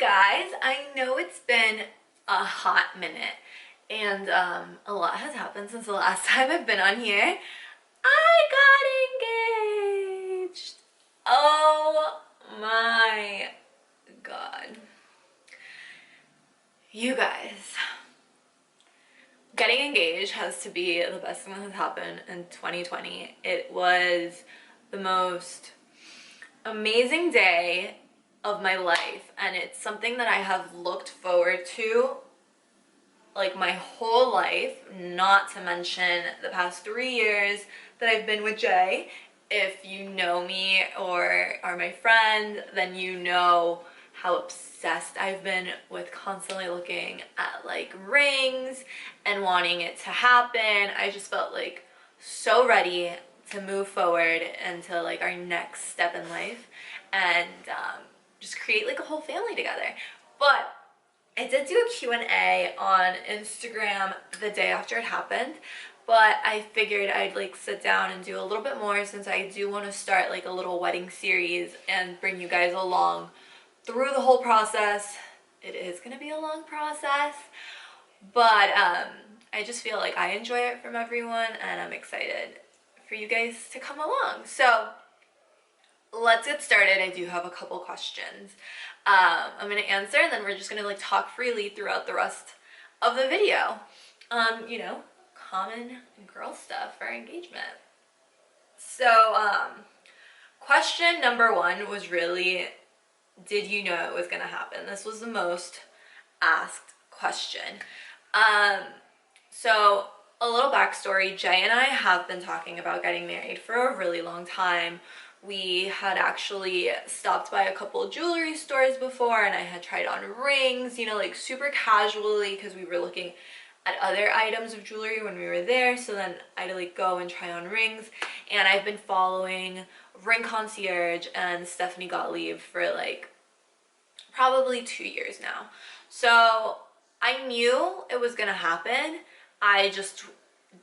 guys, I know it's been a hot minute and a lot has happened since the last time I've been on here. I got engaged. Oh my god. You guys, getting engaged has to be the best thing that has happened in 2020. It was the most amazing day of my life, and it's something that I have looked forward to like my whole life, not to mention the past 3 years that I've been with Jay. If you know me or are my friend, then you know how obsessed I've been with constantly looking at like rings and wanting it to happen. I just felt like so ready to move forward into like our next step in life and just create like a whole family together. But I did do a Q&A on Instagram the day after it happened, but I figured I'd like sit down and do a little bit more since I do want to start like a little wedding series and bring you guys along through the whole process. It is going to be a long process, but I just feel like I enjoy it from everyone and I'm excited for you guys to come along. So let's get started. I do have a couple questions I'm gonna answer, and then we're just gonna like talk freely throughout the rest of the video. You know, common girl stuff for engagement. So question number one was really, did you know it was gonna happen? This was the most asked question. So a little backstory, Jay and I have been talking about getting married for a really long time. We had actually stopped by a couple of jewelry stores before, and I had tried on rings, you know, like super casually because we were looking at other items of jewelry when we were there. So then I'd like go and try on rings, and I've been following Ring Concierge and Stephanie Gottlieb for like probably 2 years now. So I knew it was gonna happen. I just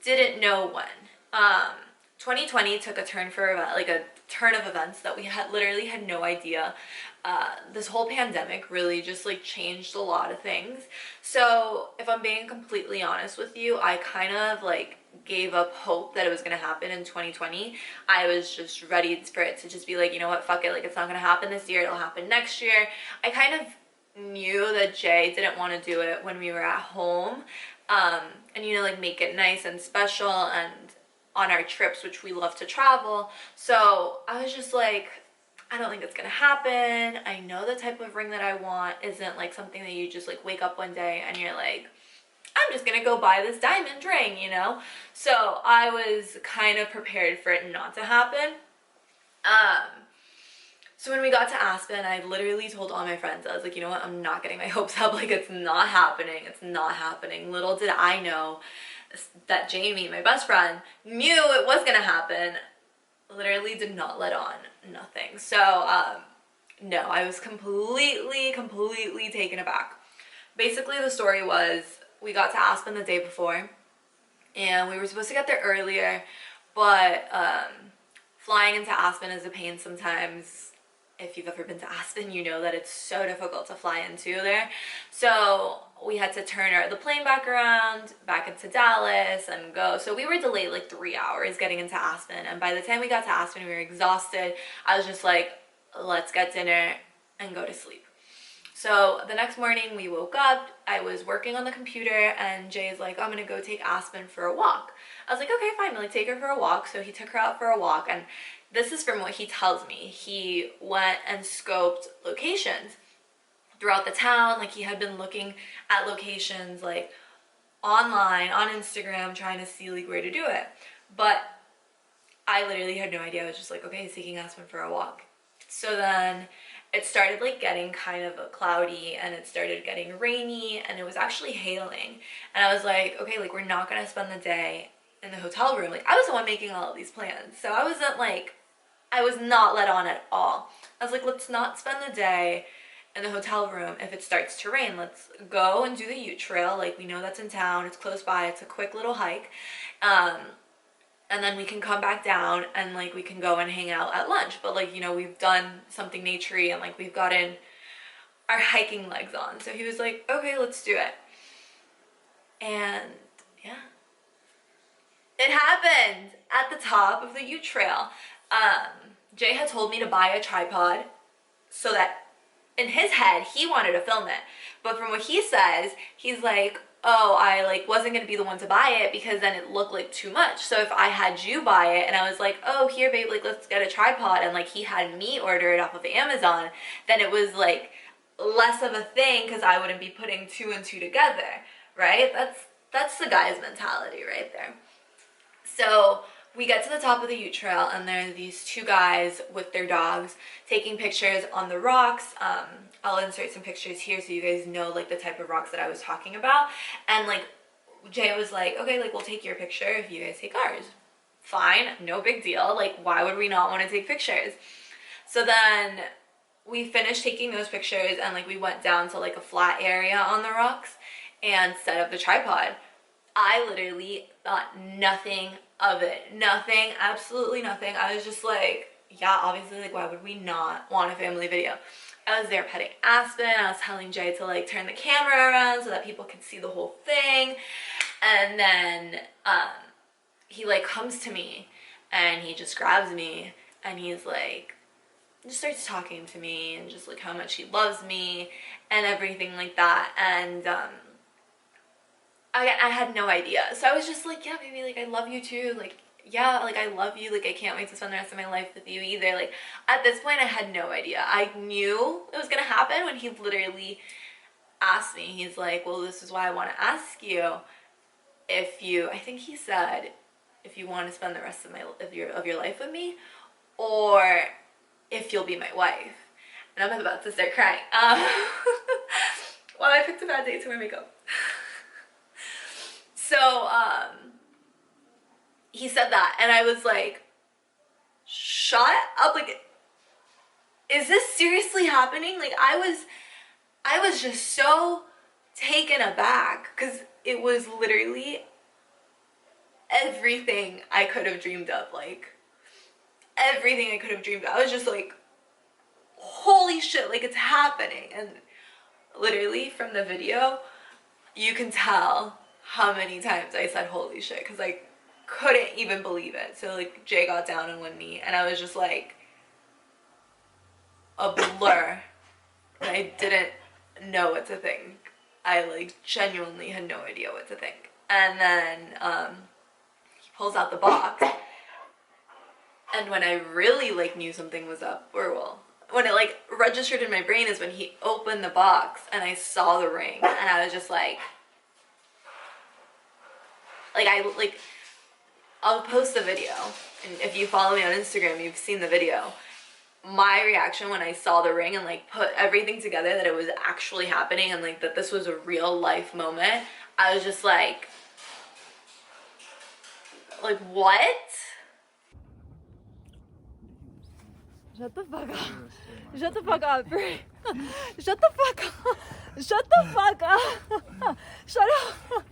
didn't know when. 2020 took a turn for like a turn of events that we had literally had no idea. This whole pandemic really just like changed a lot of things. So if I'm being completely honest with you, I kind of like gave up hope that it was gonna happen in 2020. I was just ready for it to just be like, you know what, fuck it, like it's not gonna happen this year, it'll happen next year. I kind of knew that Jay didn't want to do it when we were at home, and you know, like make it nice and special and on our trips, which we love to travel. So I was just like, I don't think it's gonna happen. I know the type of ring that I want isn't like something that you just like wake up one day and you're like, I'm just gonna go buy this diamond ring, you know? So I was kind of prepared for it not to happen. So when we got to Aspen, I literally told all my friends, I was like, you know what, I'm not getting my hopes up, like it's not happening, it's not happening. Little did I know that Jamie, my best friend, knew it was gonna happen. Literally did not let on, nothing. So no, I was completely taken aback. Basically the story was, we got to Aspen the day before and we were supposed to get there earlier, but flying into Aspen is a pain sometimes. If you've ever been to Aspen, you know that it's so difficult to fly into there. So we had to turn the plane back around, back into Dallas and go. So we were delayed like 3 hours getting into Aspen. And by the time we got to Aspen, we were exhausted. I was just like, let's get dinner and go to sleep. So the next morning we woke up, I was working on the computer and Jay's like, I'm gonna go take Aspen for a walk. I was like, okay, fine, like take her for a walk. So he took her out for a walk, and this is from what he tells me. He went and scoped locations throughout the town. Like he had been looking at locations like online, on Instagram, trying to see like where to do it. But I literally had no idea. I was just like, okay, he's taking Aspen for a walk. So then it started like getting kind of cloudy and it started getting rainy and it was actually hailing. And I was like, okay, like we're not gonna spend the day in the hotel room. Like I was the one making all of these plans. So I wasn't like, I was not let on at all. I was like, let's not spend the day in the hotel room if it starts to rain. Let's go and do the UTE Trail. Like we know that's in town, it's close by, it's a quick little hike. And then we can come back down and like we can go and hang out at lunch. But like, you know, we've done something naturey and like we've gotten our hiking legs on. So he was like, okay, let's do it. And yeah, it happened at the top of the UTE Trail. Jay had told me to buy a tripod so that in his head, he wanted to film it. But from what he says, he's like, oh, I like wasn't gonna be the one to buy it because then it looked like too much. So if I had you buy it and I was like, oh, here, babe, like let's get a tripod, and like he had me order it off of Amazon, then it was like less of a thing because I wouldn't be putting two and two together, right? That's the guy's mentality right there. So we get to the top of the UTE Trail, and there are these two guys with their dogs taking pictures on the rocks. I'll insert some pictures here so you guys know like the type of rocks that I was talking about. And like Jay was like, okay, like we'll take your picture if you guys take ours. Fine, no big deal. Like why would we not want to take pictures? So then we finished taking those pictures, and like we went down to like a flat area on the rocks and set up the tripod. I literally thought nothing of it. Nothing, absolutely nothing. I was just like, yeah, obviously, like, why would we not want a family video? I was there petting Aspen. I was telling Jay to, like, turn the camera around so that people could see the whole thing. And then he, like, comes to me, and he just grabs me, and he's, like, just starts talking to me, and just, like, how much he loves me, and everything like that. And, again, I had no idea. So I was just like, yeah, baby, like, I love you too. Like, yeah, like, I love you. Like, I can't wait to spend the rest of my life with you either. Like, at this point, I had no idea. I knew it was going to happen when he literally asked me. He's like, well, this is why I want to ask you if you, I think he said, if you want to spend the rest of your life with me, or if you'll be my wife. And I'm about to start crying. Well, I picked a bad day to wear makeup. So, he said that, and I was like, shut up, like, is this seriously happening? Like, I was just so taken aback, because it was literally everything I could have dreamed of, like, everything I could have dreamed of. I was just like, holy shit, like, it's happening. And literally, from the video, you can tell how many times I said holy shit, because I couldn't even believe it. So like Jay got down on one knee, and I was just like a blur, and I didn't know what to think. I like genuinely had no idea what to think. And then he pulls out the box, and when I really like knew something was up, or well, when it like registered in my brain is when he opened the box and I saw the ring, and I was just like I'll post the video, and if you follow me on Instagram, you've seen the video. My reaction when I saw the ring and like put everything together that it was actually happening, and like that this was a real life moment, I was just like what? Shut the fuck up. Shut the fuck up. Shut the fuck up. Shut the fuck up. Shut up.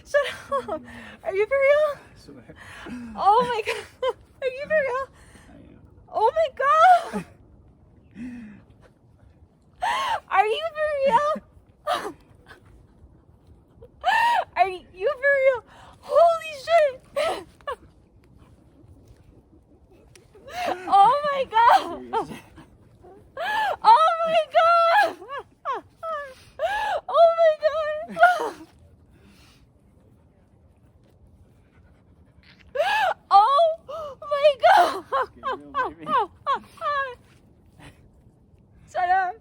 Shut up. Are you for real? Oh my god. Are you for real? Oh my god. Are you for real? Are you for real? Holy shit. Oh my god. Oh my god. Oh my god. Oh my god! Shut up!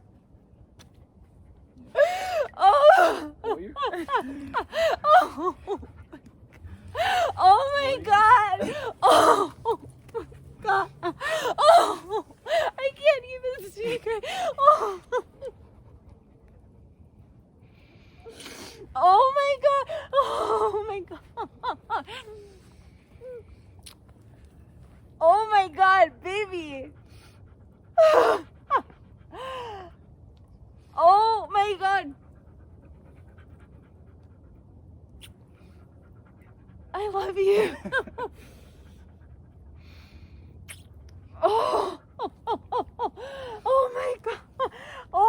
Oh! Oh my god! Oh my god! Oh! I can't even speak. Oh! Oh my god! Oh my god! Oh my god, baby! Oh my god! I love you! Oh! Oh my god! Oh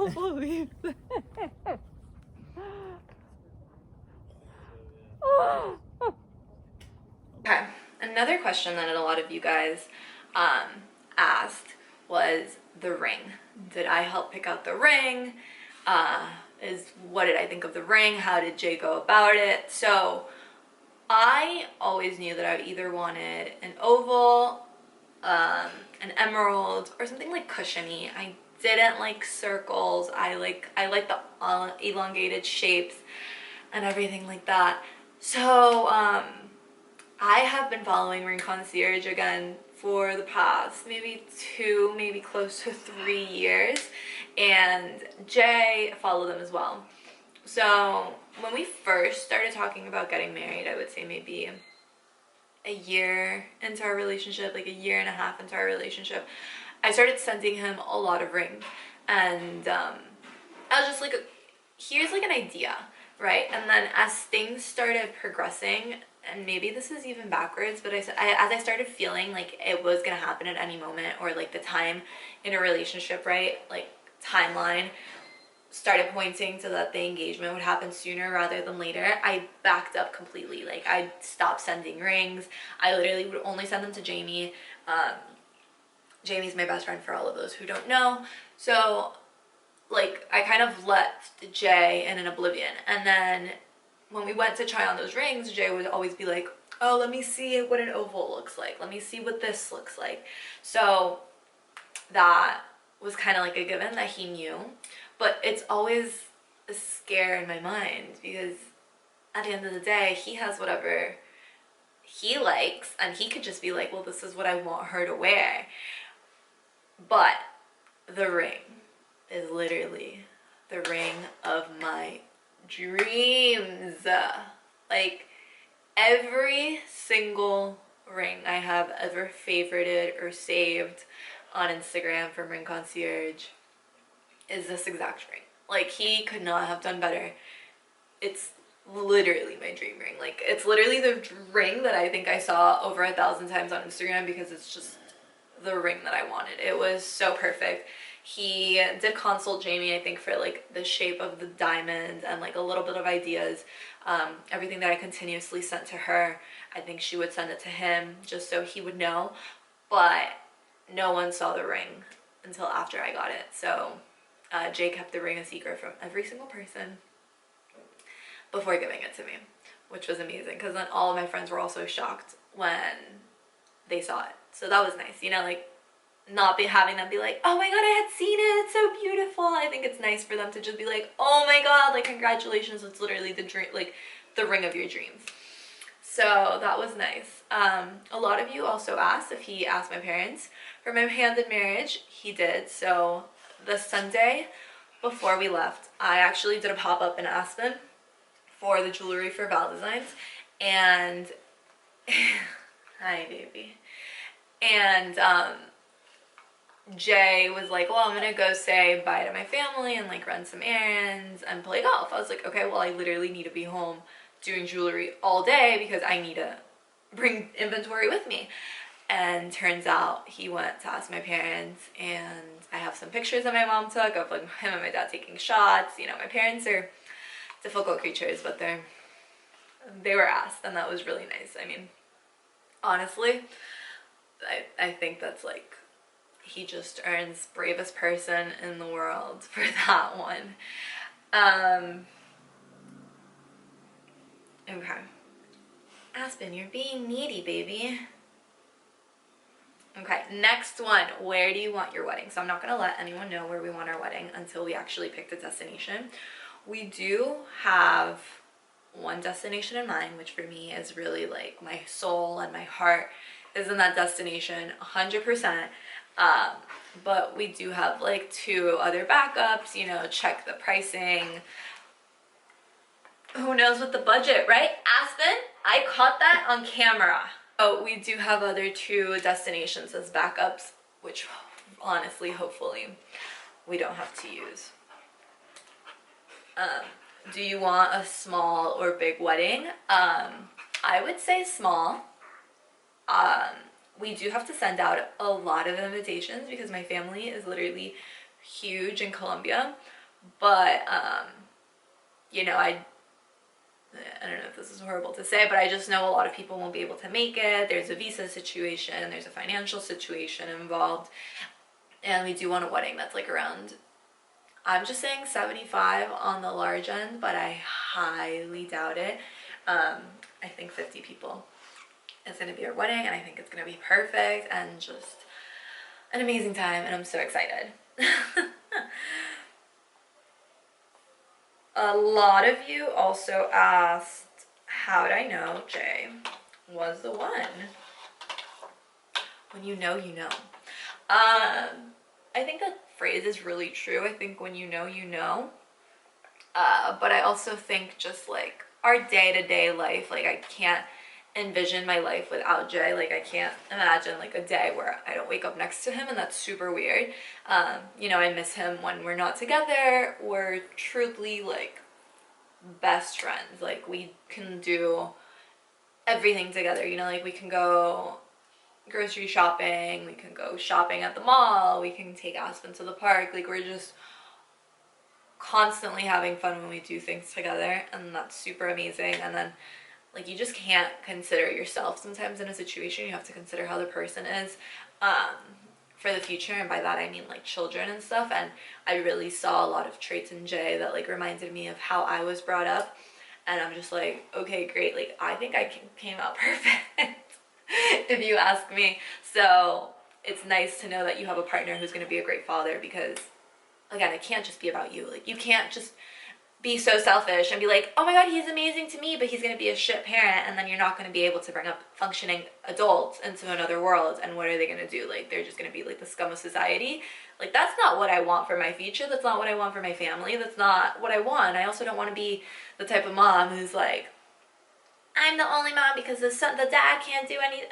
don't believe this. Okay, another question that a lot of you guys asked was the ring. Did I help pick out the ring? What did I think of the ring? How did Jay go about it? So I always knew that I either wanted an oval, an emerald, or something like cushiony. I didn't like circles. I like the elongated shapes and everything like that. So I have been following Ring Concierge again for the past maybe 2, maybe close to 3 years, and Jay followed them as well. So when we first started talking about getting married, I would say maybe a year into our relationship, like a year and a half into our relationship, I started sending him a lot of rings, and I was just like, here's like an idea, right? And then as things started progressing, and maybe this is even backwards, but as I started feeling like it was gonna happen at any moment, or like the time in a relationship, right, like timeline started pointing to that the engagement would happen sooner rather than later, I backed up completely. Like, I stopped sending rings. I literally would only send them to Jamie. Jamie's my best friend, for all of those who don't know. So like, I kind of left Jay in an oblivion. And then when we went to try on those rings, Jay would always be like, oh, let me see what an oval looks like. Let me see what this looks like. So that was kind of like a given that he knew. But it's always a scare in my mind, because at the end of the day, he has whatever he likes, and he could just be like, well, this is what I want her to wear. But the ring is literally the ring of my dreams. Like, every single ring I have ever favorited or saved on Instagram from Ring Concierge is this exact ring. Like, he could not have done better. It's literally my dream ring. Like, it's literally the ring that I think I saw over 1,000 times on Instagram, because it's just the ring that I wanted. It was so perfect. He did consult Jamie, I think, for like the shape of the diamond and like a little bit of ideas. Everything that I continuously sent to her, I think she would send it to him just so he would know. But no one saw the ring until after I got it. So Jay kept the ring a secret from every single person before giving it to me, which was amazing, because then all of my friends were also shocked when they saw it. So that was nice, you know, like, not be having them be like, oh my god, I had seen it, it's so beautiful. I think it's nice for them to just be like, oh my god, like, congratulations, it's literally the dream, like the ring of your dreams. So that was nice. A lot of you also asked if he asked my parents for my hand in marriage. He did. So the Sunday before we left, I actually did a pop-up in Aspen for the jewelry for Val Designs, and hi baby. And Jay was like, well, I'm gonna go say bye to my family and like run some errands and play golf. I was like, okay, well, I literally need to be home doing jewelry all day because I need to bring inventory with me. And turns out he went to ask my parents, and I have some pictures that my mom took of like him and my dad taking shots. You know, my parents are difficult creatures, but they were asked, and that was really nice. I mean, honestly, I think that's like, he just earns bravest person in the world for that one. Okay. Aspen, you're being needy, baby. Okay, next one. Where do you want your wedding? So I'm not going to let anyone know where we want our wedding until we actually pick the destination. We do have one destination in mind, which for me is really like my soul and my heart is in that destination 100%. But we do have like 2 other backups, you know, check the pricing. Who knows what the budget, right? Aspen, I caught that on camera. Oh, we do have other 2 destinations as backups, which honestly, hopefully, we don't have to use. Do you want a small or big wedding? I would say small. We do have to send out a lot of invitations because my family is literally huge in Colombia. But, you know, I don't know if this is horrible to say, but I just know a lot of people won't be able to make it. There's a visa situation, there's a financial situation involved, and we do want a wedding that's like around, I'm just saying 75 on the large end, but I highly doubt it. I think 50 people is going to be our wedding, and I think it's going to be perfect and just an amazing time, and I'm so excited. A lot of you also asked, how'd I know Jay was the one? When you know, you know. I think that phrase is really true. I think when you know, you know. But I also think just like our day-to-day life, like I can't envision my life without Jay. Like I can't imagine like a day where I don't wake up next to him, and that's super weird. You know, I miss him when we're not together. We're truly like best friends. Like we can do everything together, you know, like we can go grocery shopping, we can go shopping at the mall, we can take Aspen to the park. Like we're just constantly having fun when we do things together, and that's super amazing. And then like you just can't consider yourself sometimes in a situation. You have to consider how the person is for the future, and by that I mean like children and stuff. And I really saw a lot of traits in Jay that like reminded me of how I was brought up, and I'm just like, okay, great, like I think I came out perfect if you ask me. So it's nice to know that you have a partner who's going to be a great father, because again, it can't just be about you. Like you can't just be so selfish and be like, oh my god, he's amazing to me, but he's going to be a shit parent, and then you're not going to be able to bring up functioning adults into another world. And what are they going to do? Like they're just going to be like the scum of society. Like that's not what I want for my future. That's not what I want for my family. That's not what I want. I also don't want to be the type of mom who's like, I'm the only mom because the dad can't do anything.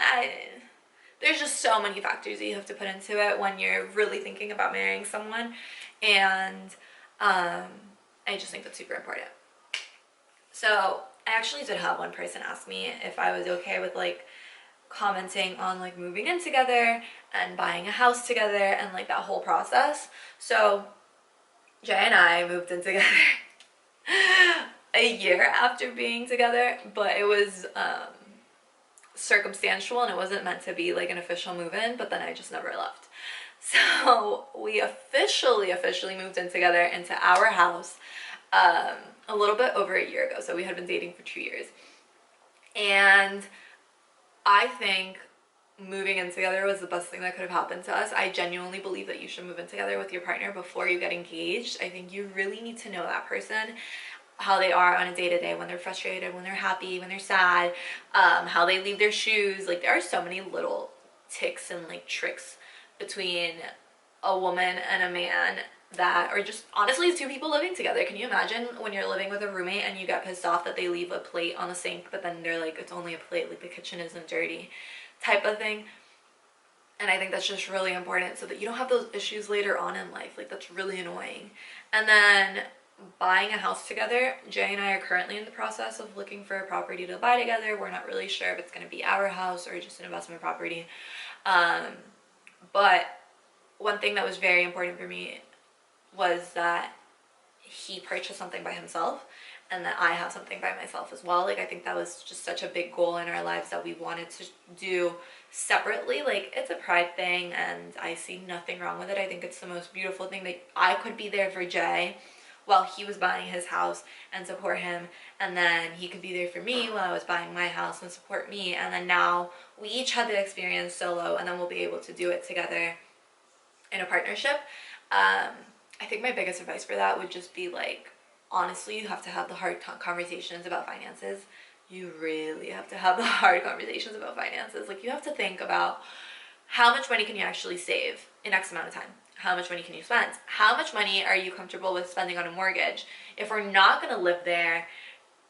There's just so many factors that you have to put into it when you're really thinking about marrying someone. And I just think that's super important. So I actually did have one person ask me if I was okay with like commenting on like moving in together and buying a house together and like that whole process. So Jay and I moved in together a year after being together, but it was circumstantial, and it wasn't meant to be like an official move-in, but then I just never left. So we officially moved in together into our house a little bit over a year ago. So we had been dating for 2 years. And I think moving in together was the best thing that could have happened to us. I genuinely believe that you should move in together with your partner before you get engaged. I think you really need to know that person, how they are on a day-to-day, when they're frustrated, when they're happy, when they're sad, how they leave their shoes. Like there are so many little ticks and like tricks between a woman and a man that are just honestly two people living together. Can you imagine when you're living with a roommate and you get pissed off that they leave a plate on the sink, but then they're like, it's only a plate, like the kitchen isn't dirty, type of thing. And I think that's just really important so that you don't have those issues later on in life. Like that's really annoying. And then buying a house together, Jay and I are currently in the process of looking for a property to buy together. We're not really sure if it's going to be our house or just an investment property. But one thing that was very important for me was that he purchased something by himself and that I have something by myself as well. Like I think that was just such a big goal in our lives that we wanted to do separately. Like it's a pride thing, and I see nothing wrong with it. I think it's the most beautiful thing that I could be there for Jay while he was buying his house and support him, and then he could be there for me while I was buying my house and support me. And then now we each had the experience solo, and then we'll be able to do it together in a partnership. I think my biggest advice for that would just be like, honestly, you have to have the hard conversations about finances. You really have to have the hard conversations about finances. Like you have to think about how much money can you actually save in X amount of time? How much money can you spend? How much money are you comfortable with spending on a mortgage? If we're not going to live there,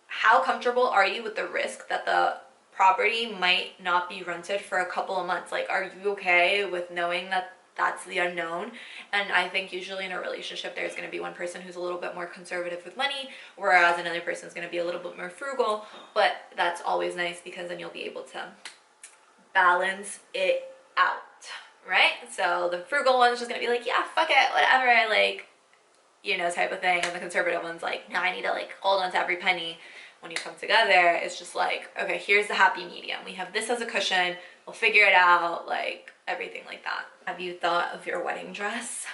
how comfortable are you with the risk that the property might not be rented for a couple of months? Like, are you okay with knowing that that's the unknown? And I think usually in a relationship there's going to be one person who's a little bit more conservative with money, whereas another person's going to be a little bit more frugal. But that's always nice, because then you'll be able to balance it out, right? So the frugal one's just going to be like, yeah, fuck it, whatever, like, you know, type of thing, and the conservative one's like, no, I need to like hold on to every penny. When you come together, it's just like, okay, here's the happy medium. We have this as a cushion. We'll figure it out, like everything like that. Have you thought of your wedding dress?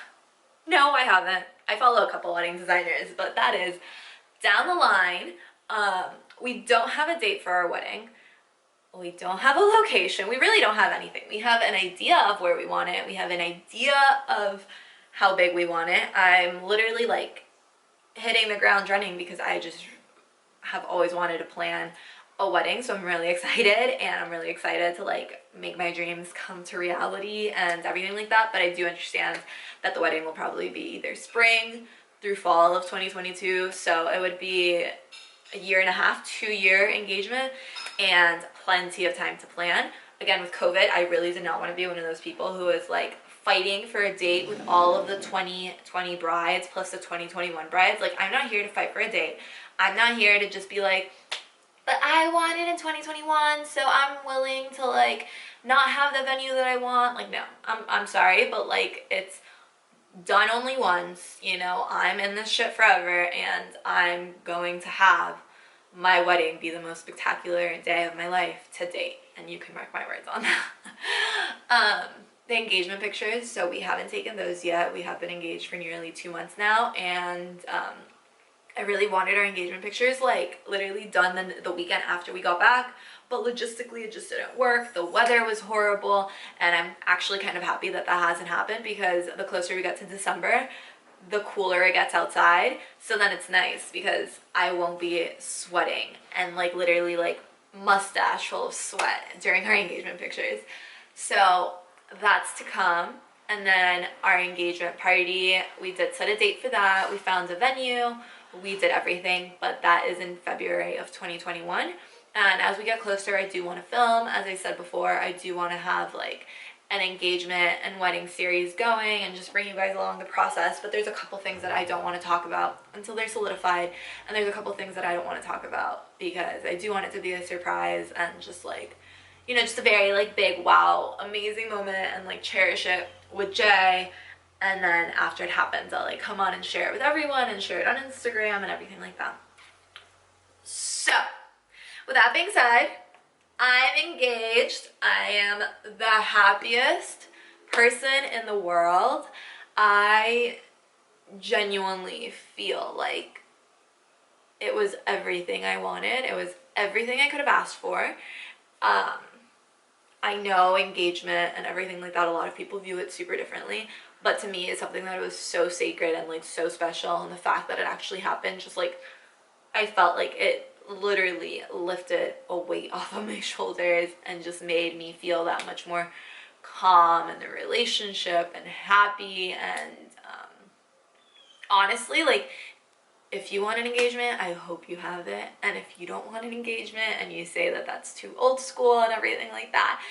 No, I haven't. I follow a couple wedding designers, but that is down the line. We don't have a date for our wedding. We don't have a location. We really don't have anything. We have an idea of where we want it. We have an idea of how big we want it. I'm literally like hitting the ground running because I just have always wanted to plan a wedding, so I'm really excited, and I'm really excited to like make my dreams come to reality and everything like that. But I do understand that the wedding will probably be either spring through fall of 2022, so it would be a year and a half, 2-year engagement, and plenty of time to plan. Again, with COVID, I really did not want to be one of those people who is like fighting for a date with all of the 2020 brides plus the 2021 brides. Like, I'm not here to fight for a date. I'm not here to just be like, but I want it in 2021, so I'm willing to like not have the venue that I want. Like, no, I'm sorry, but like, it's done only once, you know. I'm in this shit forever, and I'm going to have my wedding be the most spectacular day of my life to date, and you can mark my words on that. The engagement pictures, so we haven't taken those yet. We have been engaged for nearly 2 months now, and I really wanted our engagement pictures like literally done the weekend after we got back, but logistically it just didn't work. The weather was horrible, and I'm actually kind of happy that that hasn't happened, because the closer we get to December, the cooler it gets outside. So then it's nice because I won't be sweating and like literally like mustache full of sweat during our engagement pictures. So that's to come. And then our engagement party, we did set a date for that. We found a venue. We did everything, but that is in February of 2021. And as we get closer, I do want to film. As I said before, I do want to have like an engagement and wedding series going and just bring you guys along the process. But there's a couple things that I don't want to talk about until they're solidified. And there's a couple things that I don't want to talk about because I do want it to be a surprise and just like, you know, just a very like big, wow, amazing moment, and like cherish it with Jay. And then after it happens, I'll like come on and share it with everyone and share it on Instagram and everything like that. So, with that being said, I'm engaged. I am the happiest person in the world. I genuinely feel like it was everything I wanted. It was everything I could have asked for. I know engagement and everything like that, a lot of people view it super differently, but to me it's something that was so sacred and like so special, and the fact that it actually happened, just like, I felt like it literally lifted a weight off of my shoulders and just made me feel that much more calm in the relationship and happy. And honestly, like, if you want an engagement, I hope you have it. And if you don't want an engagement and you say that that's too old school and everything like that,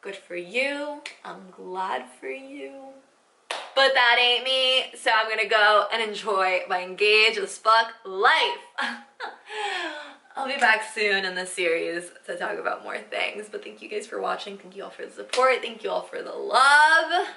good for you. I'm glad for you. But that ain't me, so I'm gonna go and enjoy my engaged as fuck life. I'll be back soon in this series to talk about more things, but thank you guys for watching. Thank you all for the support. Thank you all for the love.